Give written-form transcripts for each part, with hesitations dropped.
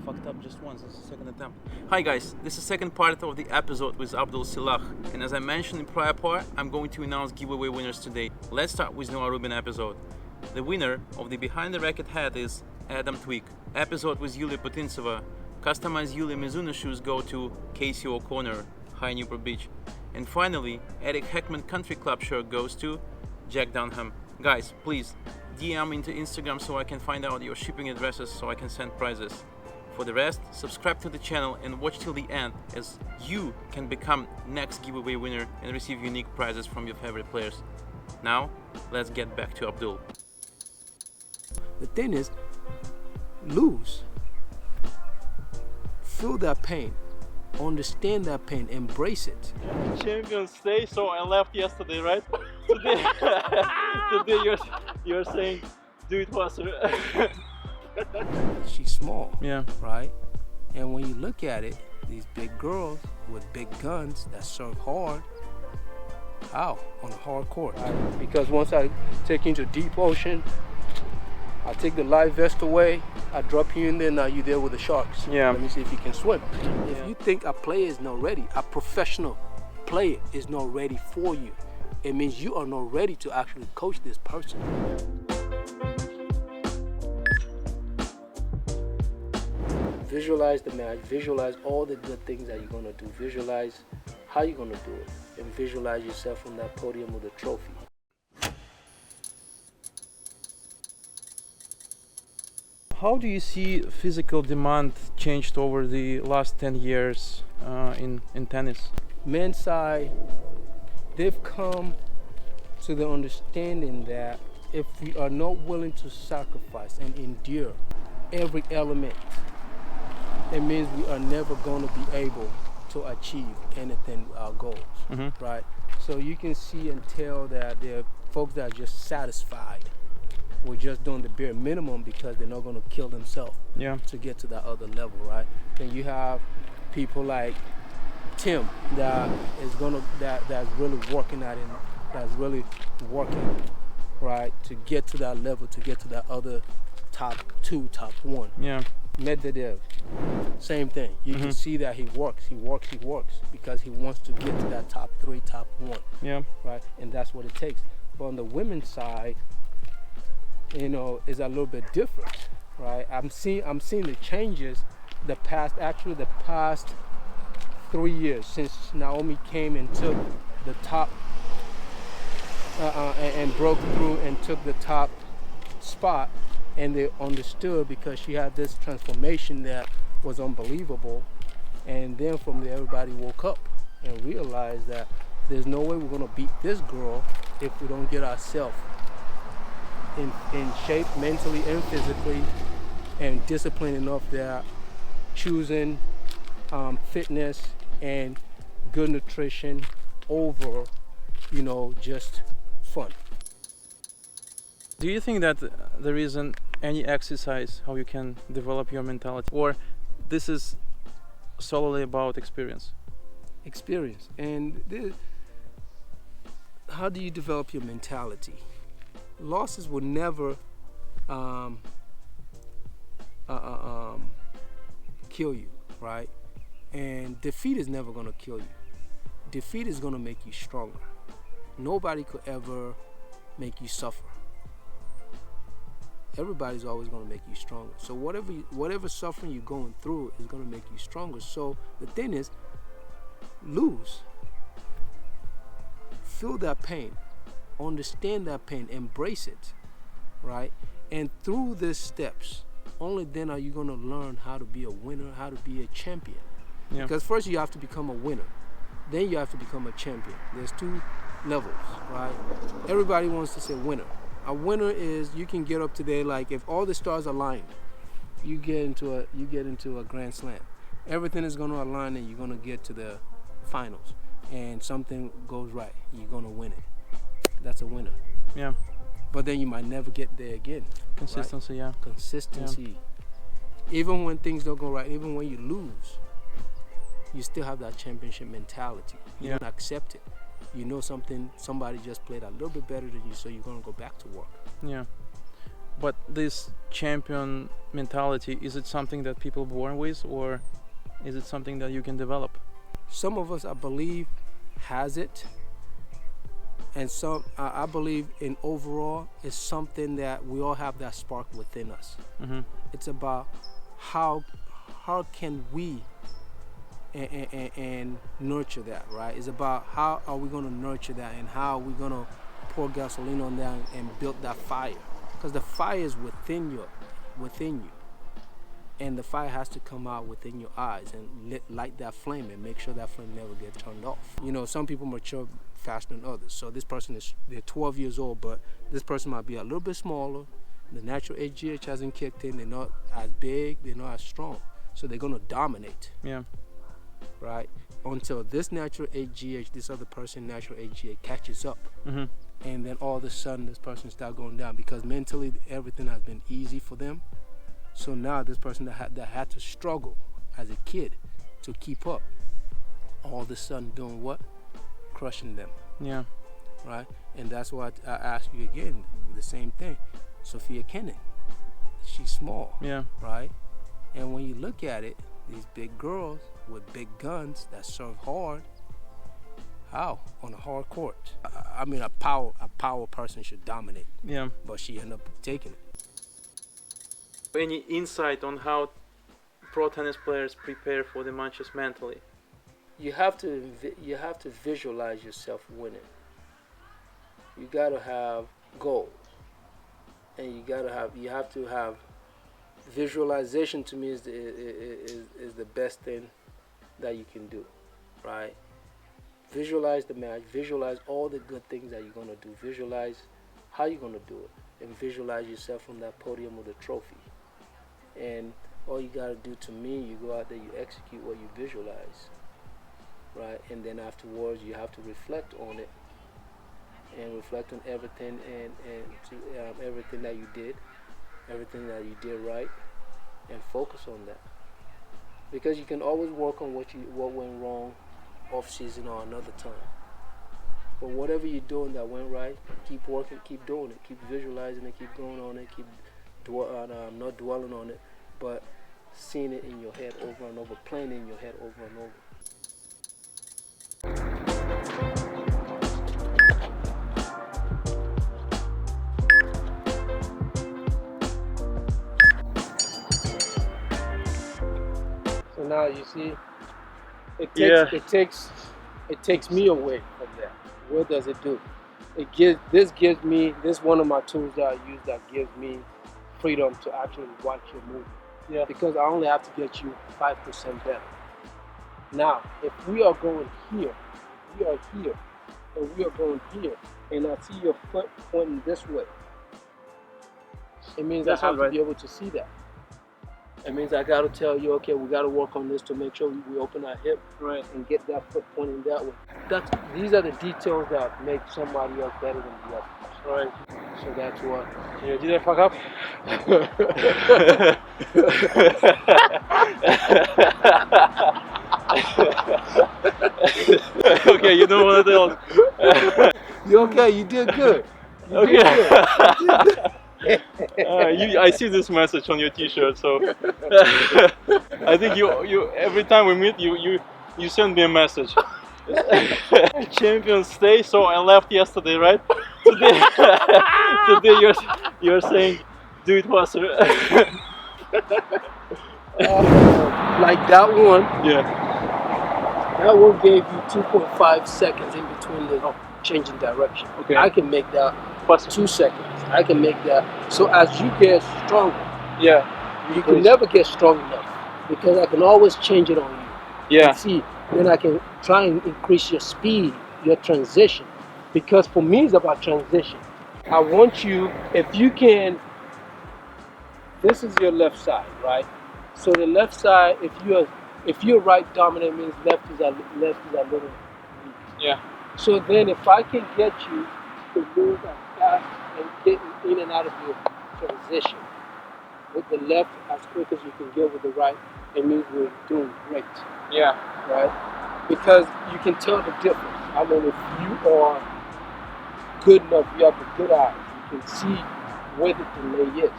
fucked up just once. This is the second attempt. Hi guys, this is the second part of the episode with Abdul Sillah. And as I mentioned in prior part, I'm going to announce giveaway winners today. Let's start with Noah Rubin episode. The winner of the Behind the Racket hat is Adam Tweak. Episode with Yulia Putintseva. Customized Yulia Mizuno shoes go to Casey O'Connor, High Newport Beach. And finally, Eric Heckman Country Club shirt goes to Jack Dunham. Guys, please DM into Instagram so I can find out your shipping addresses so I can send prizes. For the rest, subscribe to the channel and watch till the end as you can become next giveaway winner and receive unique prizes from your favorite players. Now, let's get back to Abdul. The thing is, lose. Feel that pain. Understand that pain. Embrace it. Champions Day, so I left yesterday, right? Today you're saying do it faster. She's small, Yeah. right? And when you look at it, these big girls with big guns that serve hard, how? On a hard court. Because once I take you into deep ocean, I take the life vest away, I drop you in there, now you're there with the sharks. Yeah. Let me see if you can swim. Yeah. If you think a player is not ready, a professional player is not ready for you, it means you are not ready to actually coach this person. Visualize the match, visualize all the good things that you're gonna do, visualize how you're gonna do it, and visualize yourself on that podium with a trophy. How do you see physical demand changed over the last 10 years in tennis? Men's side, they've come to the understanding that if we are not willing to sacrifice and endure every element, it means we are never going to be able to achieve anything with our goals, right? So you can see and tell that there are folks that are just satisfied with just doing the bare minimum because they're not going to kill themselves to get to that other level, right? Then you have people like Tim that is that's really working at it, that's really working, right, to get to that level, to get to that other top two, top one. Yeah. Medvedev, same thing. You can see that he works because he wants to get to that top three, top one. Yeah. Right, and that's what it takes. But on the women's side, you know, is a little bit different, right? I'm seeing the changes the past 3 years since Naomi came and took the top and broke through and took the top spot, and they understood because she had this transformation that was unbelievable. And then from there, everybody woke up and realized that there's no way we're gonna beat this girl if we don't get ourselves in shape mentally and physically, and disciplined enough that choosing fitness and good nutrition over, you know, just fun. Do you think that there isn't any exercise how you can develop your mentality, or this is solely about experience? Experience. And how do you develop your mentality? Losses will never kill you, right? And defeat is never going to kill you. Defeat is going to make you stronger. Nobody could ever make you suffer. Everybody's always going to make you stronger. So whatever suffering you're going through is going to make you stronger. So the thing is, lose. Feel that pain. Understand that pain, embrace it, right? And through these steps, only then are you going to learn how to be a winner, how to be a champion. Yeah. Because first you have to become a winner, then you have to become a champion. There's two levels, right? Everybody wants to say winner. A winner is you can get up today, like if all the stars align, you get into a grand slam. Everything is going to align and you're going to get to the finals, and something goes right, you're going to win it. That's a winner. Yeah. But then you might never get there again. Consistency, right? Consistency. Yeah. Even when things don't go right, even when you lose, you still have that championship mentality. You don't accept it. You know somebody just played a little bit better than you, so you're gonna go back to work. Yeah. But this champion mentality, is it something that people are born with, or is it something that you can develop? Some of us, I believe, has it, and some I believe in overall is something that we all have that spark within us. Mm-hmm. It's about how can we and nurture that, right? It's about how are we going to nurture that, and how are we going to pour gasoline on that and build that fire, because the fire is within you, and the fire has to come out within your eyes and light that flame and make sure that flame never gets turned off. You know, some people mature faster than others. So this person they're 12 years old, but this person might be a little bit smaller. The natural HGH hasn't kicked in. They're not as big. They're not as strong. So they're gonna dominate. Yeah. Right. Until this natural HGH, this other person natural HGH catches up. Mm-hmm. And then all of a sudden this person starts going down because mentally everything has been easy for them. So now this person that had to struggle as a kid to keep up, all of a sudden doing what? Crushing them. Yeah. Right? And that's why I ask you again, the same thing. Sophia Kenin, she's small. Yeah. Right? And when you look at it, these big girls with big guns that serve hard, how? On a hard court. I mean, a power person should dominate. Yeah. But she ended up taking it. Any insight on how pro tennis players prepare for the matches mentally? You have to visualize yourself winning. You gotta have goals, and you have to have visualization. To me, is the best thing that you can do, right? Visualize the match. Visualize all the good things that you're gonna do. Visualize how you're gonna do it, and visualize yourself on that podium with a trophy. And all you gotta do, to me, you go out there, you execute what you visualize, right? And then afterwards, you have to reflect on it, and reflect on everything and everything that you did right, and focus on that. Because you can always work on what went wrong off season or another time. But whatever you're doing that went right, keep working, keep doing it, keep visualizing it, keep going on it, keep not dwelling on it, but seeing it in your head over and over, playing in your head over and over. So now you see, it takes me away from that. What does it do? This one of my tools that I use that gives me freedom to actually watch your movement. Yeah. Because I only have to get you 5% better. Now, if we are going here, and we are going here, and I see your foot pointing this way, it means I have to be able to see that. It means I got to tell you, okay, we got to work on this to make sure we open our hip, Right. and get that foot pointing that way. These are the details that make somebody else better than the other. Right. So that's what. Yeah, did I fuck up? Okay, you don't want to tell. You okay? You did good. I see this message on your T-shirt, so I think you every time we meet you send me a message. Champions stay. So I left yesterday, right? Today you're saying do it faster. Like that one. Yeah. That one gave you 2.5 seconds in between the changing direction. Okay. I can make that Faster. 2 seconds. I can make that. So as you get stronger, Yeah. you can never get strong enough, because I can always change it on you. Yeah. See, then I can try and increase your speed, your transition. Because for me, it's about transition. I want you, if you can, this is your left side, right? So the left side, if you're right dominant, means left is a little weak. Yeah. So then if I can get you to move as fast and get in and out of your transition with the left as quick as you can get with the right, it means we're doing great. Yeah. Right? Because you can tell the difference. I mean, if you are good enough, you have the good eyes, you can see where the delay is.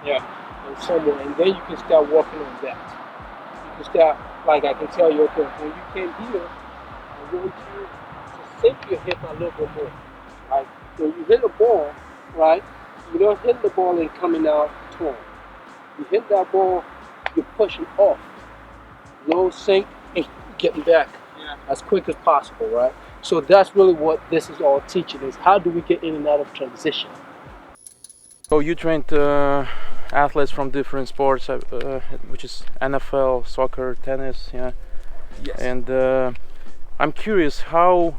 Yeah. And somewhere, and then you can start working on that. You can start, like I can tell you, okay, when you came here, I want you to sink your hip a little bit more. Right? When you hit a ball, right, you don't hit the ball and coming out tall. You hit that ball, you're pushing off. Low sink and getting back as quick as possible, right? So that's really what this is all teaching is how do we get in and out of transition. So you trained athletes from different sports, which is NFL, soccer, tennis, yeah. Yes. And I'm curious how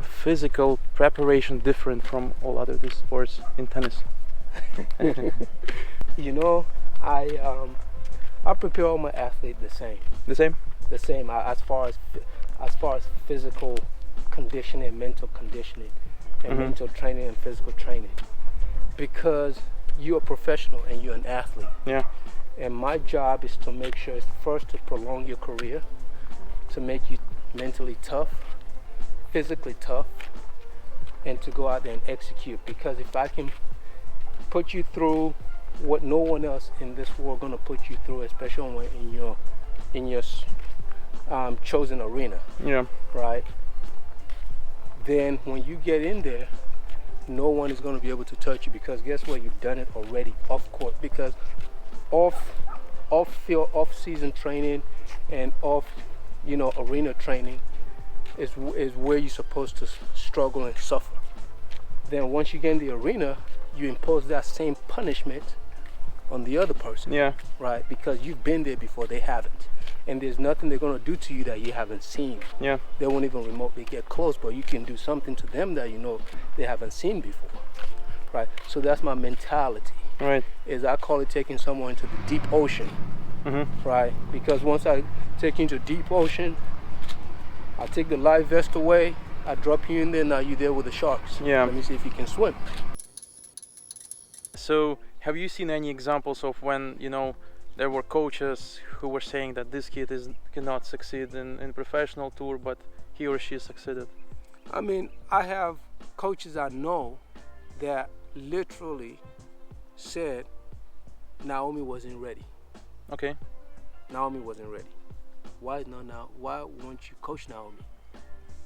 physical preparation different from all other sports in tennis. You know, I prepare all my athletes the same. The same? The same as far as physical conditioning, mental conditioning, and mental training and physical training, because you're a professional and you're an athlete. Yeah. And my job is to make sure, first, to prolong your career, to make you mentally tough, physically tough, and to go out there and execute. Because if I can put you through what no one else in this world gonna put you through, especially in your chosen arena, Yeah. right? Then when you get in there, no one is gonna be able to touch you, because guess what? You've done it already off court. Because off field, off season training, and off arena training is where you're supposed to struggle and suffer. Then once you get in the arena, you impose that same punishment on the other person. Yeah. Right? Because you've been there before, they haven't. And there's nothing they're gonna do to you that you haven't seen. Yeah. They won't even remotely get close, but you can do something to them that they haven't seen before. Right? So that's my mentality. Right. Is I call it taking someone into the deep ocean. Right? Because once I take you into deep ocean, I take the life vest away, I drop you in there, now you're there with the sharks. Yeah. Let me see if you can swim. So have you seen any examples of when there were coaches who were saying that this kid cannot succeed in professional tour, but he or she succeeded? I mean, I have coaches I know that literally said Naomi wasn't ready. Okay. Naomi wasn't ready. Why won't you coach Naomi?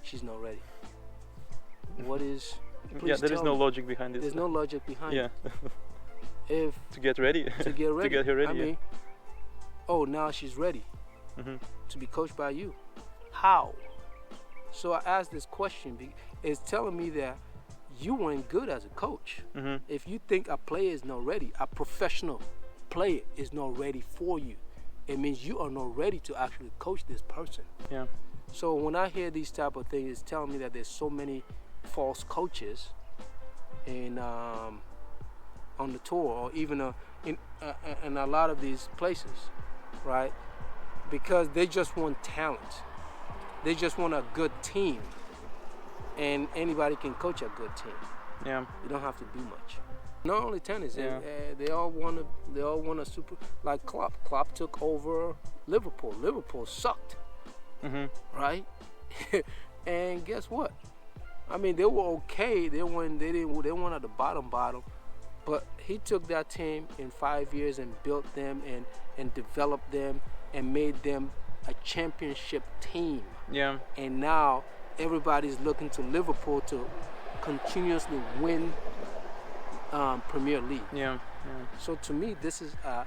She's not ready. What is? Yeah, there is no logic behind this. There's no logic behind Yeah. it. If to get ready. to get ready, to get her ready. I mean, oh, now she's ready to be coached by you. How? So I asked this question. It's telling me that you weren't good as a coach. If you think a player is not ready, a professional player is not ready for you, it means you are not ready to actually coach this person. Yeah. So when I hear these type of things, it's telling me that there's so many false coaches on the tour, or even in a lot of these places, right? Because they just want talent. They just want a good team, and anybody can coach a good team. Yeah. You don't have to do much. Not only tennis, Yeah. they all want a super, like Klopp. Klopp took over Liverpool. Liverpool sucked, right? And guess what? I mean, they were okay. They weren't at the bottom, but he took that team in 5 years and built them and developed them and made them a championship team. Yeah. And now everybody's looking to Liverpool to continuously win Premier League. Yeah. So to me, this is a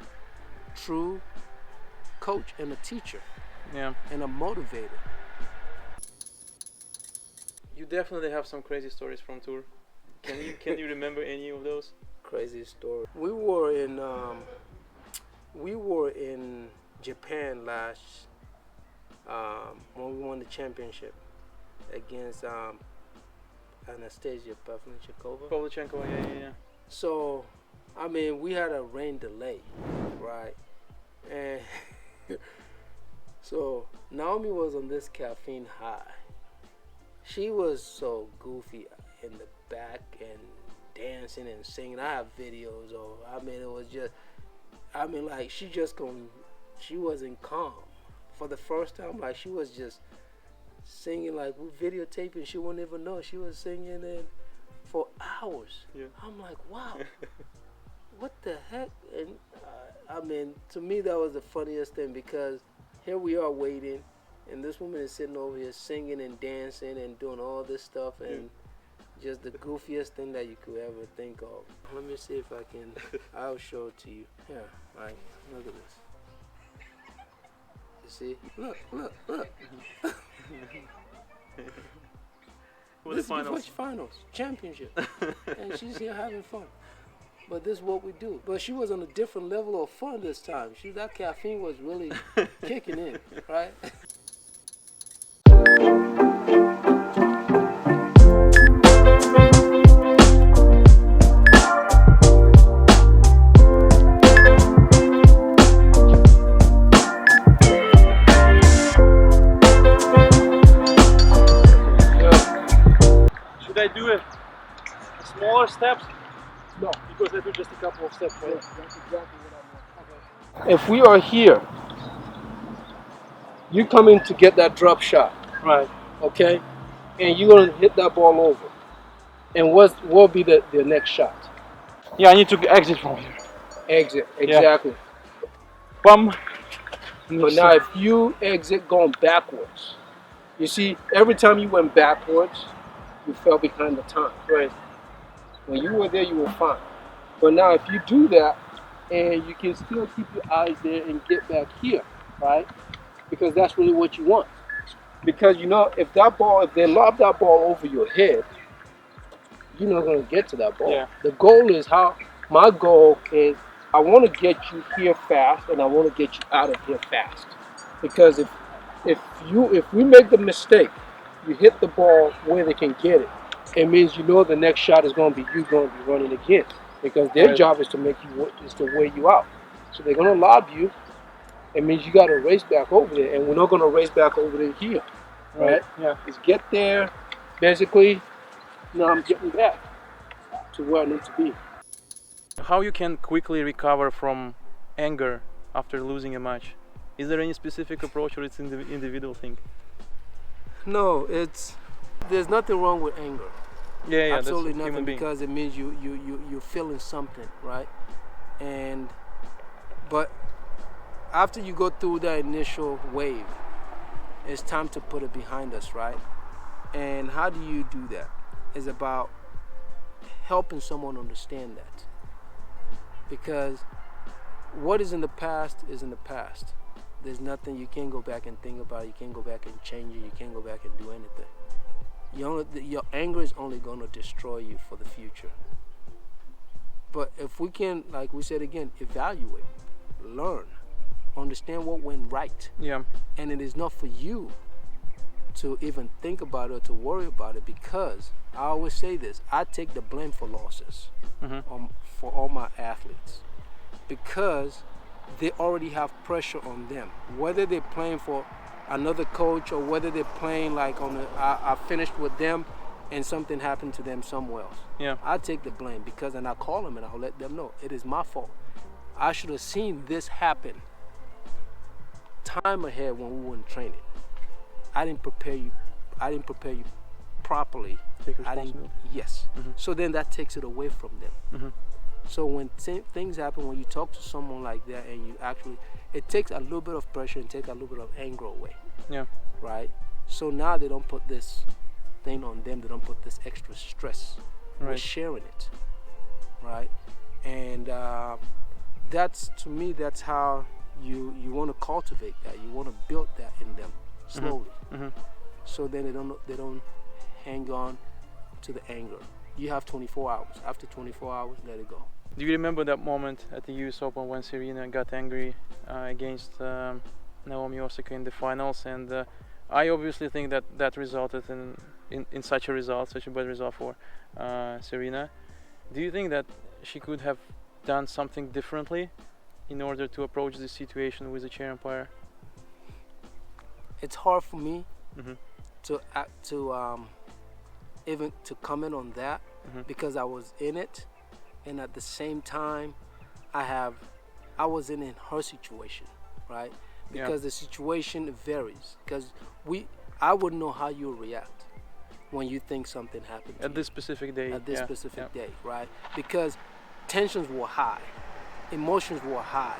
true coach and a teacher. Yeah. And a motivator. You definitely have some crazy stories from tour. Can you remember any of those? Crazy story. We were in Japan last when we won the championship against Anastasia Pavlyuchenkova. Pavlyuchenkova, yeah. So, I mean, we had a rain delay, right? And so Naomi was on this caffeine high. She was so goofy in the back and dancing and singing. I have videos of. I mean, it was just. I mean, like she wasn't calm for the first time. Like she was just singing, like we videotaping. She wouldn't even know she was singing for hours. Yeah. I'm like, wow. what the heck? And I mean, to me, that was the funniest thing because here we are waiting, and this woman is sitting over here singing and dancing and doing all this stuff, and just the goofiest thing that you could ever think of. Let me see if I can. I'll show it to you. Here, right? Look at this. You see? Look. For This the finals. is finals, championship, and she's here having fun. But this is what we do. But she was on a different level of fun this time. That caffeine was really kicking in, right? Should I do it smaller steps? No. Because I do just a couple of steps, right? That's exactly what I want. If we are here, you come in to get that drop shot, Right. okay? And you're going to hit that ball over. And what will be the next shot? Yeah, I need to exit from here. Exit, exactly. Bum. But now if you exit going backwards, you see, every time you went backwards, you fell behind the time. Right. When you were there, you were fine. But now if you do that, and you can still keep your eyes there and get back here, right? Because that's really what you want. Because you know, if they lob that ball over your head, you're not going to get to that ball. Yeah. The goal is my goal is I want to get you here fast and I want to get you out of here fast. Because if we make the mistake, you hit the ball where they can get it, it means you know the next shot is going to be you going to be running again. Because their job is to wear you out. So they're going to lob you. It means you got to race back over there, and we're not going to race back over there here, right? Yeah. It's get there, basically. Now I'm getting back to where I need to be. How you can quickly recover from anger after losing a match? Is there any specific approach, or it's an individual thing? No, there's nothing wrong with anger. Yeah, Absolutely that's nothing, human being. because it means you're feeling something, right? But after you go through that initial wave, it's time to put it behind us, right? And how do you do that? It's about helping someone understand that. Because what is in the past is in the past. There's nothing, you can't go back and think about it, you can't go back and change it, you can't go back and do anything. Your anger is only going to destroy you for the future. But if we can, like we said again, evaluate, learn, understand what went right. Yeah. And it is not for you to even think about it or to worry about it, because I always say this, I take the blame for losses for all my athletes, because they already have pressure on them, whether they're playing for another coach or whether they're playing like I finished with them and something happened to them somewhere else. Yeah. I take the blame, and I call them and I'll let them know it is my fault. I should have seen this happen time ahead when we weren't training. I didn't prepare you properly. Take responsibility. Yes. So then that takes it away from them. So when things happen, when you talk to someone like that, and it takes a little bit of pressure and takes a little bit of anger away. Yeah. Right? So now they don't put this thing on them, they don't put this extra stress. Right. We're sharing it. Right? And that's, to me, that's how you want to cultivate that. You want to build that in them slowly. So then they don't hang on to the anger. You have 24 hours. After 24 hours, let it go. Do you remember that moment at the US Open when Serena got angry against Naomi Osaka in the finals? And I obviously think that resulted in such a bad result for Serena. Do you think that she could have done something differently in order to approach this situation with the chair umpire? It's hard for me even to comment on that, because I was in it, and at the same time I was in her situation, right? Because the situation varies, because I wouldn't know how you react when you think something happened to At this specific day. at this specific day, right? Because tensions were high, emotions were high.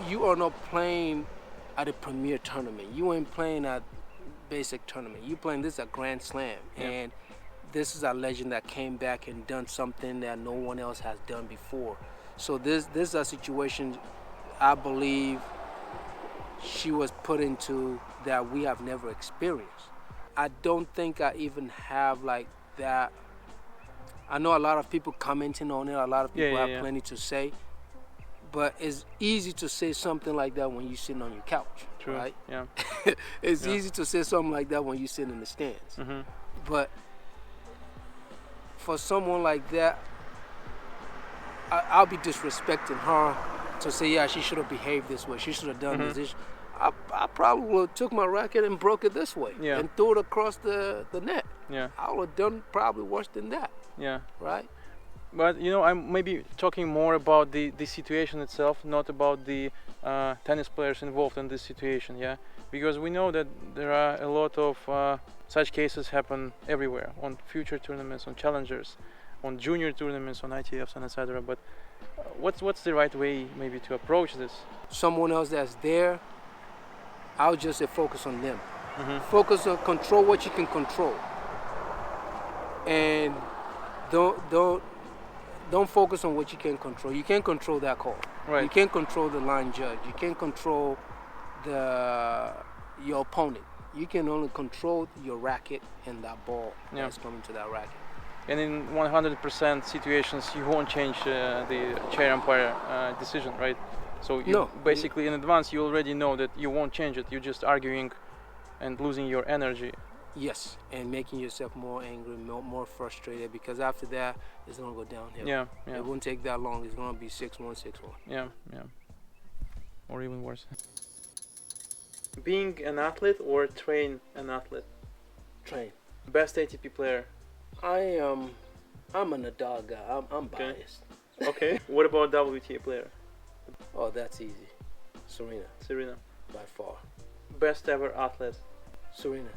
You are not playing at a premier tournament. You ain't playing at basic tournament. You playing this at Grand Slam, and this is a legend that came back and done something that no one else has done before. So this is a situation I believe she was put into that we have never experienced. I don't think I even have like that. I know a lot of people commenting on it. A lot of people have plenty to say. But it's easy to say something like that when you're sitting on your couch, True. right? Yeah. It's easy to say something like that when you're sitting in the stands. Mm-hmm. But for someone like that, I'll be disrespecting her to say, yeah, she should have behaved this way. She should have done this. I probably would have took my racket and broke it this way and threw it across the net. Yeah. I would have done probably worse than that. Yeah. Right? But I'm maybe talking more about the situation itself, not about the tennis players involved in this situation, yeah? Because we know that there are a lot of such cases happen everywhere, on future tournaments, on challengers, on junior tournaments, on ITFs and etc. But what's the right way maybe to approach this? Someone else that's there, I'll just say focus on them. Focus on control what you can control. And don't focus on what you can't control. You can't control that call. Right. You can't control the line judge. You can't control your opponent. You can only control your racket and that ball that's coming to that racket. And in 100% situations, you won't change the chair umpire decision, right? So you basically in advance, you already know that you won't change it. You're just arguing and losing your energy. Yes, and making yourself more angry, more frustrated, because after that, it's going to go downhill. Yeah. It won't take that long. It's going to be 6-1, 6-1. Yeah. Or even worse. Being an athlete or train an athlete? Train. Best ATP player? I'm a Nadal guy. I'm biased. Okay. What about WTA player? Oh, that's easy. Serena. By far. Best ever athlete? Serena.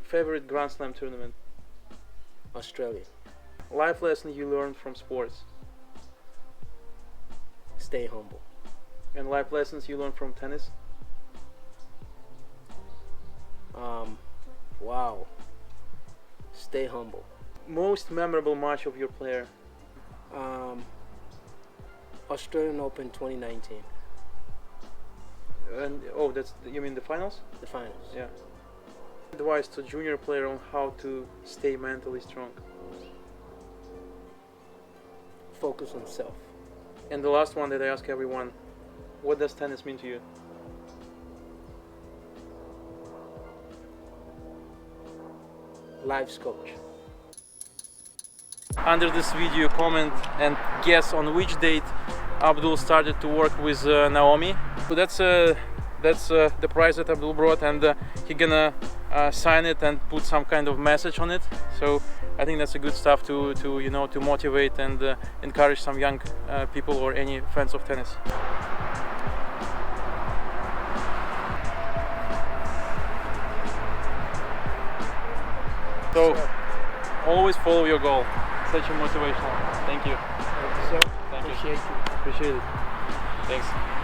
Favorite Grand Slam tournament? Australia. Life lesson you learned from sports? Stay humble. And life lessons you learned from tennis? Wow. Stay humble. Most memorable match of your player? Australian Open 2019. And you mean the finals? The finals. Yeah. Advice to junior player on how to stay mentally strong? Focus on self. And the last one that I ask everyone, what does tennis mean to you? Life's coach. Under this video, comment and guess on which date Abdul started to work with Naomi. So that's the prize that Abdul brought, and he gonna sign it and put some kind of message on it. So I think that's a good stuff to motivate and encourage some young people or any fans of tennis. So always follow your goal. Such a motivational. Thank you. Thank you, sir. Thank you. Appreciate you. Appreciate it. Thanks.